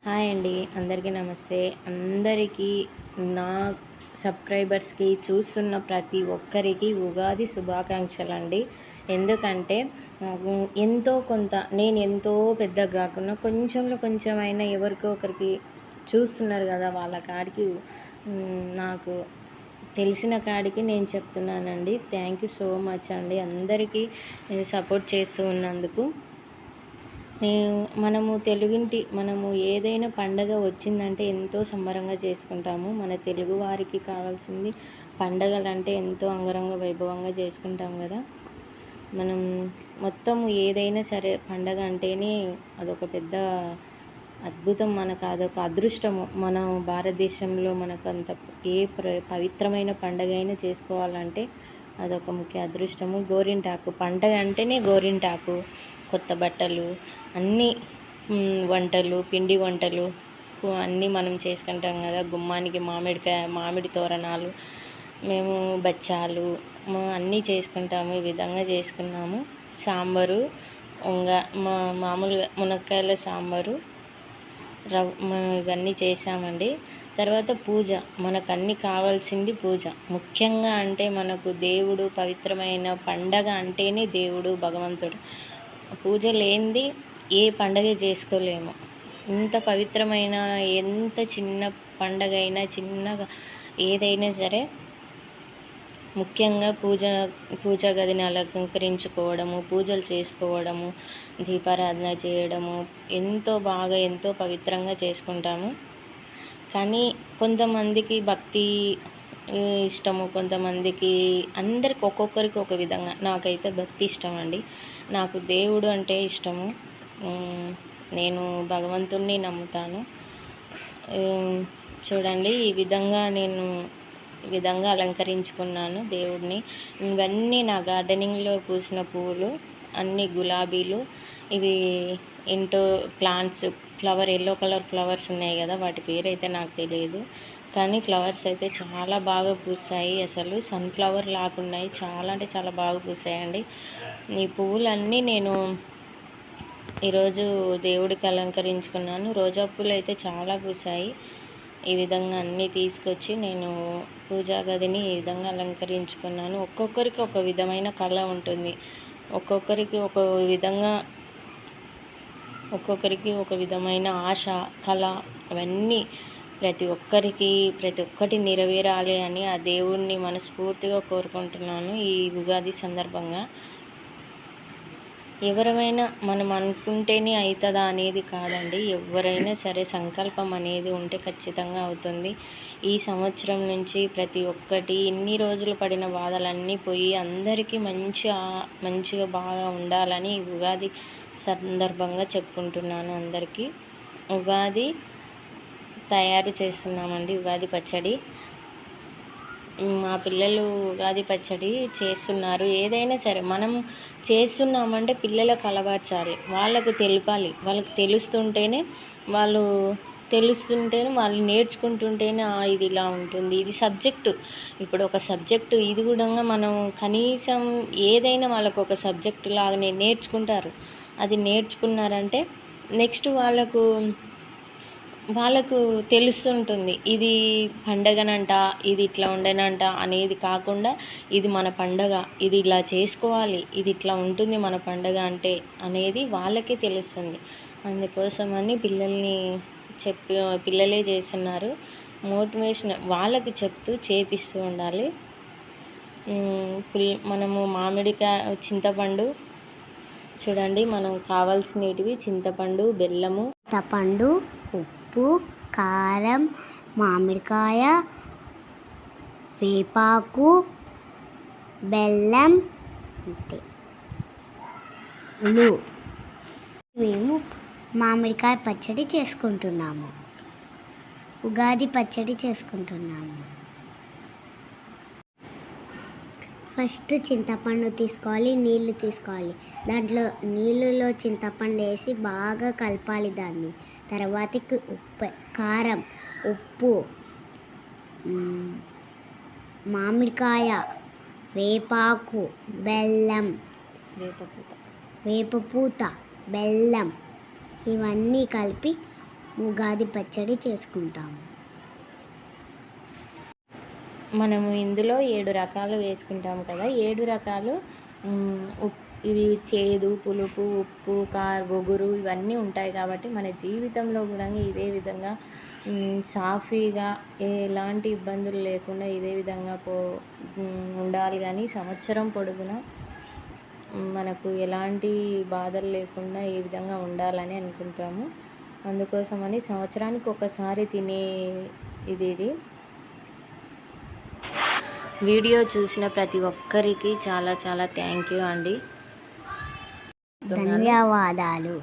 Hi అండి, అందరికీ నమస్తే. అందరికీ నా సబ్స్క్రైబర్స్కి చూస్తున్న ప్రతి ఒక్కరికి ఉగాది శుభాకాంక్షలండి. ఎందుకంటే ఎంతో కొంత నేను ఎంతో పెద్దగా కాకుండా కొంచెంలో కొంచెమైనా ఎవరికో ఒకరికి చూస్తున్నారు కదా, వాళ్ళ కాడికి నాకు తెలిసిన కాడికి నేను చెప్తున్నానండి. థ్యాంక్ యూ సో మచ్ అండి, అందరికీ సపోర్ట్ చేస్తూ ఉన్నందుకు. మనము ఏదైనా పండగ వచ్చిందంటే ఎంతో సంబరంగా చేసుకుంటాము. మన తెలుగువారికి కావాల్సింది పండగలంటే ఎంతో అంగరంగ వైభవంగా చేసుకుంటాం కదా. మనం మొత్తం ఏదైనా సరే పండగ అంటేనే అదొక పెద్ద అద్భుతం, మనకు అదొక అదృష్టము. మన భారతదేశంలో మనకు అంత పవిత్రమైన పండగ అయినా చేసుకోవాలంటే అదొక ముఖ్య అదృష్టము. గోరింటాకు పండగ అంటేనే గోరింటాకు, కొత్త బట్టలు, అన్నీ వంటలు, పిండి వంటలు అన్నీ మనం చేసుకుంటాం కదా. గుమ్మానికి మామిడి తోరణాలు, మేము బచ్చాలు అన్నీ చేసుకుంటాము. ఈ విధంగా చేసుకున్నాము. సాంబారు, మామూలుగా మునక్కాయల సాంబారు, ఇవన్నీ చేసామండి. తర్వాత పూజ, మనకు అన్నీ కావాల్సింది పూజ. ముఖ్యంగా అంటే మనకు దేవుడు, పవిత్రమైన పండగ అంటేనే దేవుడు, భగవంతుడు. పూజ లేనిది ఏ పండగ చేసుకోలేము. ఇంత పవిత్రమైన, ఎంత చిన్న పండగ అయినా, చిన్నగా ఏదైనా సరే ముఖ్యంగా పూజా గదిని అలంకరించుకోవడము, పూజలు చేసుకోవడము, దీపారాధన చేయడము ఎంతో బాగా, ఎంతో పవిత్రంగా చేసుకుంటాము. కానీ కొంతమందికి భక్తి ఇష్టము, కొంతమందికి, అందరికి ఒక్కొక్కరికి ఒక విధంగా. నాకైతే భక్తి ఇష్టం అండి. నాకు దేవుడు అంటే ఇష్టము. నేను భగవంతుణ్ణి నమ్ముతాను. చూడండి, ఈ విధంగా అలంకరించుకున్నాను దేవుడిని. ఇవన్నీ నా గార్డెనింగ్లో పూసిన పువ్వులు, అన్ని గులాబీలు. ఇవి ఇంటో ప్లాంట్స్, ఎల్లో కలర్ ఫ్లవర్స్ ఉన్నాయి కదా, వాటి పేరు అయితే నాకు తెలియదు. కానీ ఫ్లవర్స్ అయితే చాలా బాగా పూసాయి. అసలు సన్ఫ్లవర్ లాగున్నాయి. చాలా అంటే చాలా బాగా పూసాయండి. ఈ పువ్వులన్నీ నేను ఈరోజు దేవుడికి అలంకరించుకున్నాను. రోజా పూలు అయితే చాలా పూసాయి. ఈ విధంగా అన్నీ తీసుకొచ్చి నేను పూజా గదిని ఈ విధంగా అలంకరించుకున్నాను. ఒక్కొక్కరికి ఒక విధమైన కళ ఉంటుంది. ఒక్కొక్కరికి ఒక విధమైన ఆశ, కళ, అవన్నీ ప్రతి ఒక్కటి నెరవేరాలి అని ఆ దేవుణ్ణి మనస్ఫూర్తిగా కోరుకుంటున్నాను. ఈ ఉగాది సందర్భంగా ఎవరైనా మనం అనుకుంటేనే అవుతుందా అనేది కాదండి. ఎవరైనా సరే సంకల్పం అనేది ఉంటే ఖచ్చితంగా అవుతుంది. ఈ సంవత్సరం నుంచి ప్రతి ఒక్కటి, ఇన్ని రోజులు పడిన బాధలన్నీ పోయి అందరికీ మంచిగా బాగా ఉండాలని ఉగాది సందర్భంగా చెప్పుకుంటున్నాను. అందరికీ ఉగాది తయారు చేస్తున్నామండి. ఉగాది పచ్చడి మా పిల్లలు ఉగాది పచ్చడి చేస్తున్నారు. ఏదైనా సరే మనం చేస్తున్నామంటే పిల్లలకు అలవర్చాలి, వాళ్ళకు తెలపాలి. వాళ్ళకి తెలుస్తుంటేనే వాళ్ళు నేర్చుకుంటుంటేనే ఇది ఇలా ఉంటుంది, ఇది సబ్జెక్టు. ఇప్పుడు ఒక సబ్జెక్టు, ఇది కూడా మనం కనీసం ఏదైనా వాళ్ళకు ఒక సబ్జెక్టు లాగానే నేర్చుకుంటారు. అది నేర్చుకున్నారంటే నెక్స్ట్ వాళ్ళకు తెలుస్తుంటుంది. ఇది పండగనంట, ఇది ఇట్లా ఉండనంట అనేది కాకుండా, ఇది మన పండగ, ఇది ఇలా చేసుకోవాలి, ఇది ఇట్లా ఉంటుంది మన పండగ అంటే అనేది వాళ్ళకే తెలుస్తుంది. అందుకోసమని పిల్లలే చేస్తున్నారు. మోటివేషన్ వాళ్ళకి చెప్తూ చేపిస్తూ ఉండాలి. మనము చింతపండు చూడండి, మనం కావాల్సినవి చింతపండు, బెల్లము, చింతపండు, ఉప్పు, కారం, మామిడికాయ, వేపాకు, బెల్లం, అంతే. మేము మామిడికాయ పచ్చడి చేసుకుంటున్నాము. ఉగాది పచ్చడి చేసుకుంటున్నాము. ఫస్ట్ చింతపండు తీసుకోవాలి, నీళ్ళు తీసుకోవాలి. నీళ్ళలో చింతపండు వేసి బాగా కలపాలి దాన్ని. తర్వాతకి కారం, ఉప్పు, మామిడికాయ, వేపాకు, బెల్లం, వేపపూత, బెల్లం ఇవన్నీ కలిపి ఉగాది పచ్చడి చేసుకుంటాము. మనము ఇందులో 7 రకాలు వేసుకుంటాము కదా. 7 రకాలు ఇవి చేదు, పులుపు, ఉప్పు, ఒగురు ఇవన్నీ ఉంటాయి కాబట్టి మన జీవితంలో కూడా ఇదే విధంగా సాఫీగా ఎలాంటి ఇబ్బందులు లేకుండా ఇదే విధంగా ఉండాలి. కానీ సంవత్సరం పొడుగునా మనకు ఎలాంటి బాధలు లేకుండా ఈ విధంగా ఉండాలని అనుకుంటాము. అందుకోసమని సంవత్సరానికి ఒకసారి తినే ఇది వీడియో చూసిన ప్రతి ఒక్కరికి చాలా చాలా థ్యాంక్ యూ అండి. ధన్యవాదాలు.